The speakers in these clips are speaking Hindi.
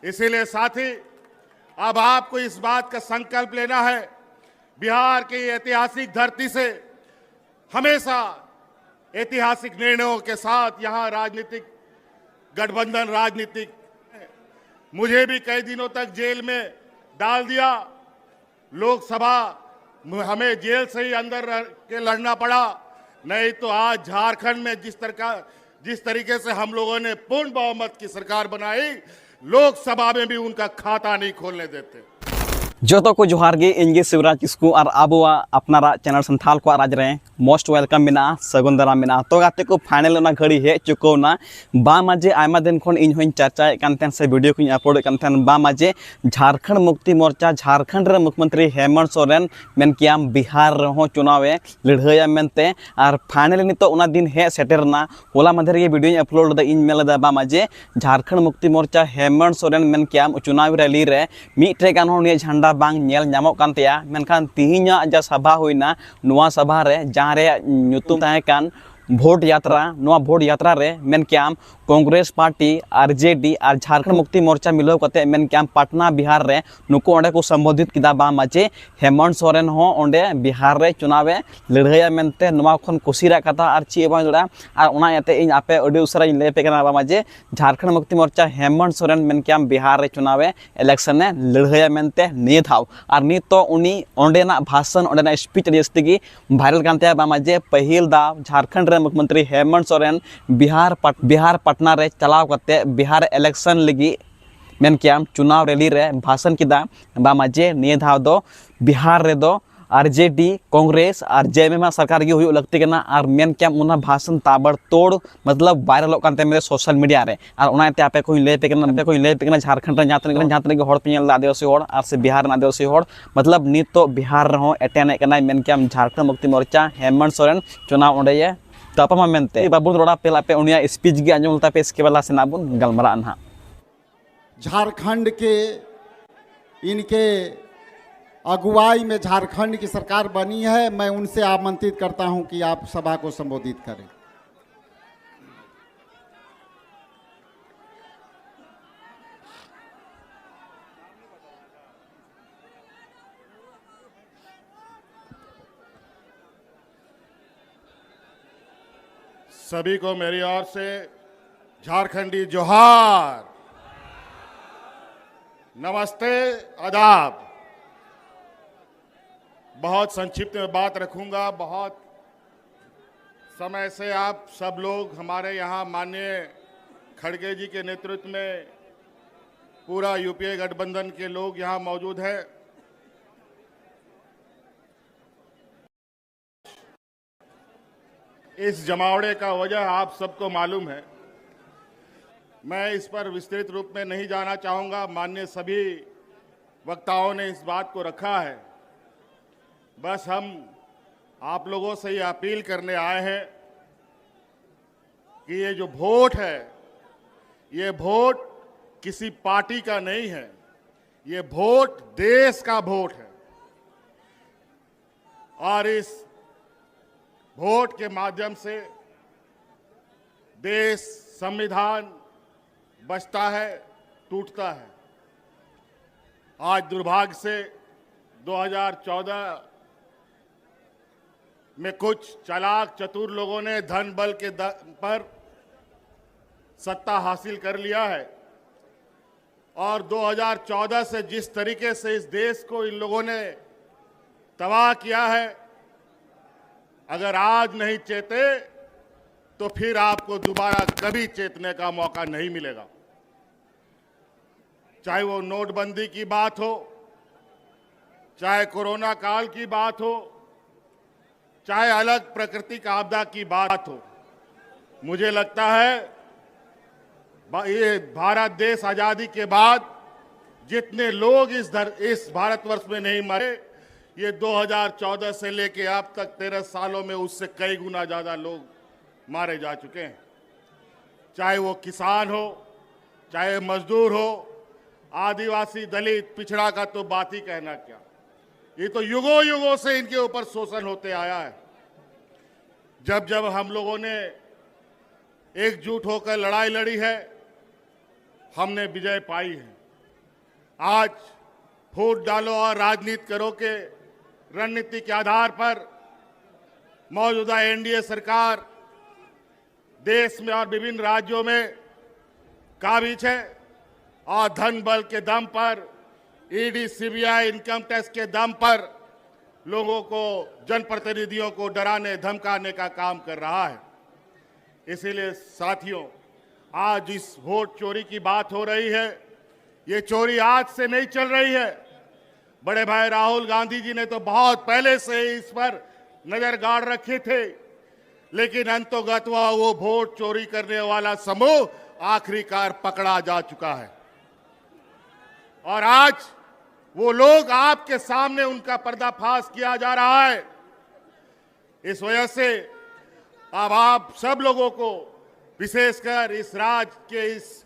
इसीलिए साथी, अब आपको इस बात का संकल्प लेना है, बिहार की ऐतिहासिक धरती से हमेशा ऐतिहासिक निर्णयों के साथ यहां राजनीतिक गठबंधन राजनीतिक, मुझे भी कई दिनों तक जेल में डाल दिया, लोकसभा हमें जेल से ही अंदर रह के लड़ना पड़ा, नहीं तो आज झारखंड में जिस तरीके से हम लोगों ने पूर्ण बहुमत की सरकार बनाई, लोकसभा में भी उनका खाता नहीं खोलने देते। जो तो को जोहार गे इनगे शिवराज किस्कू और आबोआ अपनारा चैनल संथाल को राज रहे मोस्ट वेलकम मेना सगुन दाराम मेना तो गाते को फाइनल ना घड़ी हे चुकौना बा माजे आयमा दिन खन इन होइन चर्चा कानतेन से वीडियो को अपलोड कानतेन बा माजे झारखंड मुक्ति मोर्चा झारखंड रे मुख्यमंत्री हेमंत सोरेन मेन कियाम बिहार रहो चुनावे लड़हया मेनते और फाइनल नितो उना दिन हे सेटरना होला मधर ये वीडियो अपलोड द इन मेला बा माजे झारखंड मुक्ति मोर्चा हेमंत सोरेन मेन कियाम चुनाव रैली रे मिटे गान हो झंडा बांग नेल नामो कानतेया मेनखान तिहिना जा सभा होइना नुआ सभा रे जहां रे नुतुम ताहे कान भोट यात्रा रे मेन क्याम कांग्रेस पार्टी आरजेडी और झारखंड मुक्ति मोर्चा मिलो कते मेन क्याम पटना बिहार रे नुको ओंडे को संबोधित किदा बा माजे हेमंत सोरेन हो ओंडे बिहार रे चुनावे लड़हया मेनते नुआ खन कुसीरा कथा और ची बा जड़ा और ओना याते इन आपे अडी उसरा इन ले पे कना बा माजे झारखंड मुक्ति मोर्चा हेमंत सोरेन मेन क्याम बिहार रे चुनावे इलेक्शन ने लड़हया मेनते निये थाव और नित तो उनी ओंडेना भाषण ओंडेना स्पीच जस्ती वायरल कानते बा माजे पहिल दा झारखंड मुख्यमंत्री हेमंत सोरेन बिहार पटना रे चलाव करते बिहार इलेक्शन लगी मेन कियाम चुनाव रैली रे भाषण किदा बा माजे निये धाव दो बिहार रे दो आरजेडी कांग्रेस और जेएमएम सरकार की हुई लगती करना और मेन कियाम उना भाषण ताबड़ तोड़ मतलब वायरल कानते मेरे सोशल मीडिया रे और उना ते आपे कोई ले पे करना झारखंड रे जातने के हड़ पे आदिवासी हड़ और से बिहार आदिवासी हड़ मतलब नित तो बिहार रहो एटेन करना मेन कियाम झारखंड मुक्ति मोर्चा हेमंत सोरेन चुनाव ओंडे तपमा मेनते बाबू रोड़ा पेला पे उनिया स्पीच गे आंजमलता पे इसके वाला से नाबुन गलमरा ना झारखंड के इनके अगुवाई में झारखंड की सरकार बनी है। मैं उनसे आमंत्रित करता हूं कि आप सभा को संबोधित करें। सभी को मेरी ओर से झारखंडी जोहार, नमस्ते, आदाब। बहुत संक्षिप्त में बात रखूंगा। बहुत समय से आप सब लोग हमारे यहाँ माननीय खड़गे जी के नेतृत्व में पूरा यूपीए गठबंधन के लोग यहाँ मौजूद हैं। इस जमावड़े का वजह आप सबको मालूम है। मैं इस पर विस्तृत रूप में नहीं जाना चाहूँगा। माननीय सभी वक्ताओं ने इस बात को रखा है। बस हम आप लोगों से ये अपील करने आए हैं कि ये जो वोट है, ये वोट किसी पार्टी का नहीं है, ये वोट देश का वोट है। और इस वोट के माध्यम से देश संविधान बचता है, टूटता है। आज दुर्भाग्य से 2014 में कुछ चालाक चतुर लोगों ने धन बल के पर सत्ता हासिल कर लिया है और 2014 से जिस तरीके से इस देश को इन लोगों ने तबाह किया है, अगर आज नहीं चेते तो फिर आपको दोबारा कभी चेतने का मौका नहीं मिलेगा। चाहे वो नोटबंदी की बात हो, चाहे कोरोना काल की बात हो, चाहे अलग प्राकृतिक आपदा की बात हो। मुझे लगता है ये भारत देश आजादी के बाद जितने लोग इस भारतवर्ष में नहीं मरे, ये 2014 से लेके अब तक 13 सालों में उससे कई गुना ज्यादा लोग मारे जा चुके हैं। चाहे वो किसान हो, चाहे मजदूर हो, आदिवासी, दलित, पिछड़ा का तो बात ही कहना क्या। ये तो युगों युगों से इनके ऊपर शोषण होते आया है। जब जब हम लोगों ने एकजुट होकर लड़ाई लड़ी है, हमने विजय पाई है। आज वोट डालो और राजनीति करो के रणनीति के आधार पर मौजूदा एनडीए सरकार देश में और विभिन्न राज्यों में काबिज है और धन बल के दम पर, ईडी, सीबीआई, इनकम टैक्स के दम पर लोगों को, जनप्रतिनिधियों को डराने धमकाने का काम कर रहा है। इसीलिए साथियों, आज इस वोट चोरी की बात हो रही है। ये चोरी आज से नहीं चल रही है। बड़े भाई राहुल गांधी जी ने तो बहुत पहले से ही इस पर नजर गाड़ रखे थे, लेकिन अंतोगत्वा वो वोट चोरी करने वाला समूह आखिरकार पकड़ा जा चुका है और आज वो लोग आपके सामने उनका पर्दाफाश किया जा रहा है। इस वजह से अब आप सब लोगों को, विशेषकर इस राज्य के, इस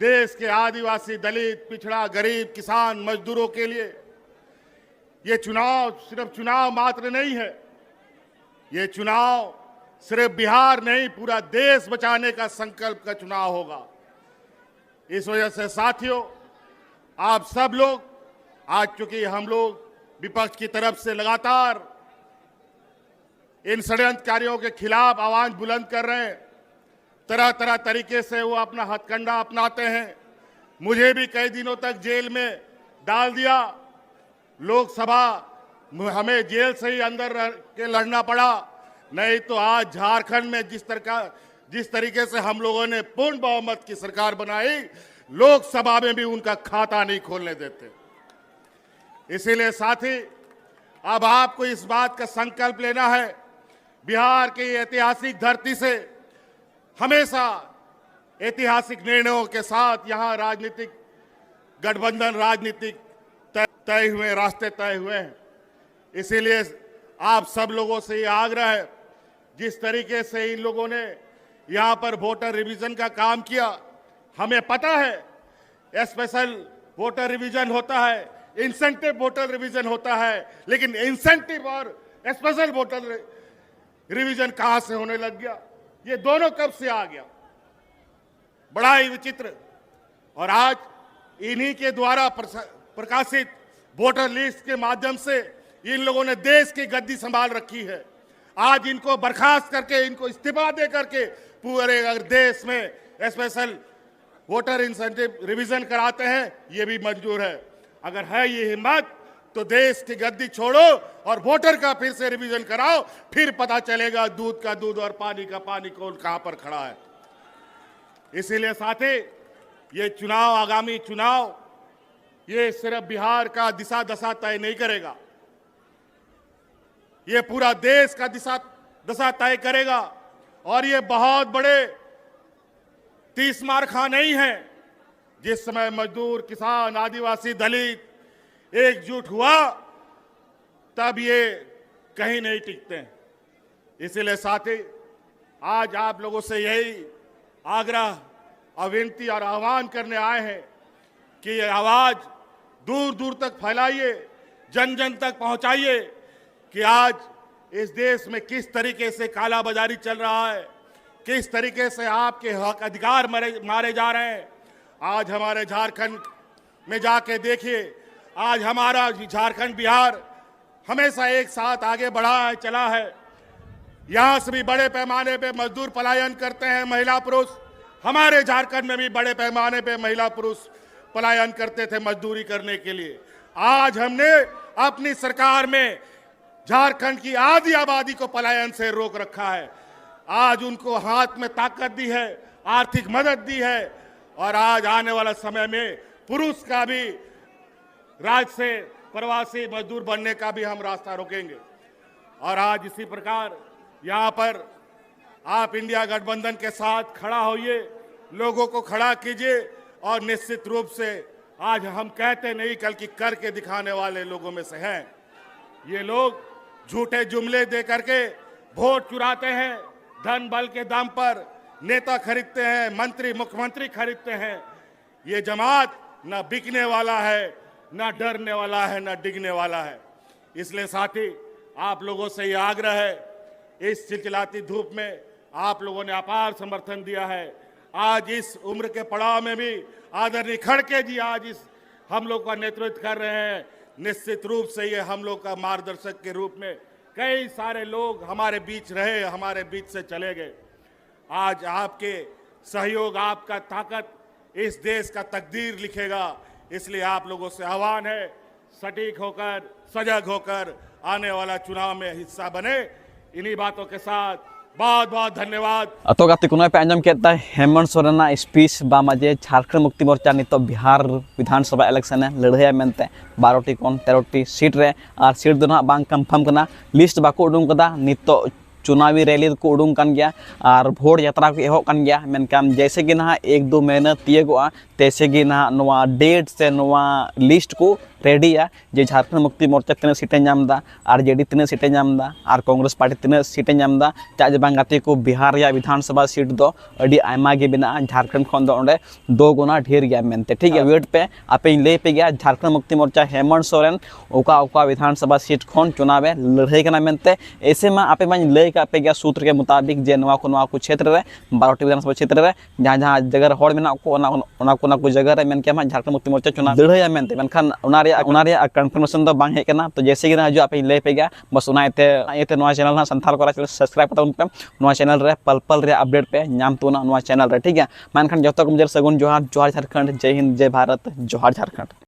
देश के आदिवासी, दलित, पिछड़ा, गरीब, किसान, मजदूरों के लिए ये चुनाव सिर्फ चुनाव मात्र नहीं है। ये चुनाव सिर्फ बिहार नहीं, पूरा देश बचाने का संकल्प का चुनाव होगा। इस वजह से साथियों, आप सब लोग, आज चूंकि हम लोग विपक्ष की तरफ से लगातार इन षड्यंत्रकारियों के खिलाफ आवाज बुलंद कर रहे हैं, तरह तरह तरीके से वो अपना हथकंडा अपनाते हैं। मुझे भी कई दिनों तक जेल में डाल दिया। लोकसभा हमें जेल से ही अंदर रह के लड़ना पड़ा, नहीं तो आज झारखंड में जिस तरीके से हम लोगों ने पूर्ण बहुमत की सरकार बनाई, लोकसभा में भी उनका खाता नहीं खोलने देते। इसीलिए साथी, अब आपको इस बात का संकल्प लेना है, बिहार की ऐतिहासिक धरती से हमेशा ऐतिहासिक निर्णयों के साथ यहाँ राजनीतिक गठबंधन, राजनीतिक तय हुए, रास्ते तय हुए हैं। इसीलिए आप सब लोगों से ये आग्रह है, जिस तरीके से इन लोगों ने यहाँ पर वोटर रिवीजन का काम किया, हमें पता है स्पेशल वोटर रिवीजन होता है, इंसेंटिव वोटर रिवीजन होता है, लेकिन इंसेंटिव और स्पेशल वोटर रिवीजन कहां से होने लग गया? ये दोनों कब से आ गया? बड़ा ही विचित्र। और आज इन्हीं के द्वारा प्रकाशित वोटर लिस्ट के माध्यम से इन लोगों ने देश की गद्दी संभाल रखी है। आज इनको बर्खास्त करके, इनको इस्तीफा दे करके पूरे अगर देश में स्पेशल वोटर इंसेंटिव रिवीजन कराते हैं, ये भी मंजूर है। अगर है ये हिम्मत तो देश की गद्दी छोड़ो और वोटर का फिर से रिवीजन कराओ, फिर पता चलेगा दूध का दूध और पानी का पानी कौन कहां पर खड़ा है। इसीलिए साथी, ये चुनाव, आगामी चुनाव, ये सिर्फ बिहार का दिशा दशा तय नहीं करेगा, ये पूरा देश का दशा तय करेगा। और ये बहुत बड़े 30 मार खा नहीं है। जिस समय मजदूर, किसान, आदिवासी, दलित एकजुट हुआ, तब ये कहीं नहीं टिकते हैं। इसीलिए साथी, आज आप लोगों से यही आग्रह और विनती और आह्वान करने आए हैं कि ये आवाज दूर दूर तक फैलाइए, जन जन तक पहुंचाइए कि आज इस देश में किस तरीके से काला बाजारी चल रहा है, किस तरीके से आपके हक अधिकार मारे जा रहे हैं। आज हमारे झारखंड में जाके देखिए, आज हमारा झारखंड, बिहार हमेशा एक साथ आगे बढ़ा है, चला है। यहाँ से भी बड़े पैमाने पे मजदूर पलायन करते हैं, महिला पुरुष। हमारे झारखंड में भी बड़े पैमाने पे महिला पुरुष पलायन करते थे मजदूरी करने के लिए। आज हमने अपनी सरकार में झारखंड की आधी आबादी को पलायन से रोक रखा है। आज उनको हाथ में ताकत दी है, आर्थिक मदद दी है, और आज आने वाला समय में पुरुष का भी राज्य से प्रवासी मजदूर बनने का भी हम रास्ता रोकेंगे। और आज इसी प्रकार यहाँ पर आप इंडिया गठबंधन के साथ खड़ा होइए, लोगों को खड़ा कीजिए, और निश्चित रूप से आज हम कहते नहीं, बल्कि करके दिखाने वाले लोगों में से हैं। ये लोग झूठे जुमले दे करके वोट चुराते हैं, धन बल के दम पर नेता खरीदते हैं, मंत्री, मुख्यमंत्री खरीदते हैं। ये जमात न बिकने वाला है, न डरने वाला है, न डिगने वाला है। इसलिए साथी, आप लोगों से ये आग्रह है, इस चिलचिलाती धूप में आप लोगों ने अपार समर्थन दिया है। आज इस उम्र के पड़ाव में भी आदरणीय खड़गे जी आज इस हम लोग का नेतृत्व कर रहे हैं। निश्चित रूप से ये हम लोग का मार्गदर्शक के रूप में कई सारे लोग हमारे बीच रहे, हमारे बीच से चले गए। आज आपके सहयोग, आपका ताकत इस देश का तकदीर लिखेगा। इसलिए आप लोगों से आह्वान है, सटीक होकर, सजग होकर आने वाला चुनाव में हिस्सा बने। इन्हीं बातों के साथ बहुत बहुत धन्यवाद। तो गाते को पे आंजम केता हेमंत सोरेन स्पीच बामाजे झारखंड मुक्ति मोर्चा नित बिहार विधानसभा इलेक्शन लड़ाई मेनते 12टी कौन 13टी सीट रे और सीट दो ना बांग कंफर्म करना लिस्ट बाको उडुंग कदा नित चुनावी रैली को उडुंग कान गया और भोट यात्रा को एहो कान गया। मेनकाम जैसे कि ना 1-2 महीना तीयगोआ तैसे कि ना नवा डेट से नवा लिस्ट को रेडी है जे झारखंड मुक्ति मोर्चा तीन सीटें नामदा और जेडी तीन सीटें नामदा और कांग्रेस पार्टी तीन सीटें नामदा चाज बांगाते को बिहार या विधानसभा सीट दो अड़ी आयमा गे बिना झारखंड खन दो ओंडे 2 गुना ढेर गया मेनते। ठीक है, वेट पे आपे ले पे गया झारखंड मुक्ति मोर्चा हेमंत सोरेन ओका विधानसभा सीट खन चुनाव लड़ाई करना मेनते। ऐसे में आपे मन ले का पे गया सूत्र के मुताबिक जे नवा को क्षेत्र रे 12टी विधानसभा क्षेत्र रे जहां जगह हड़ मेना को जगह रे मेन के झारखंड मुक्ति मोर्चा चुनाव लड़ाई मेनते। मेनखान कन्फर्मेशन तो बांग हेकना। तो जैसे कि ना आप ले पे गया बस ये नवा चैनल ना संथाल को सब्सक्राइब करता पे नवा चैनल रे पल रे अपडेट पे नाम तो ना नवा चैनल रे। ठीक है, मेनखान जो को सगुन जोहार। जोहार झारखंड, जय हिंद, जय भारत, जोहार झारखंड।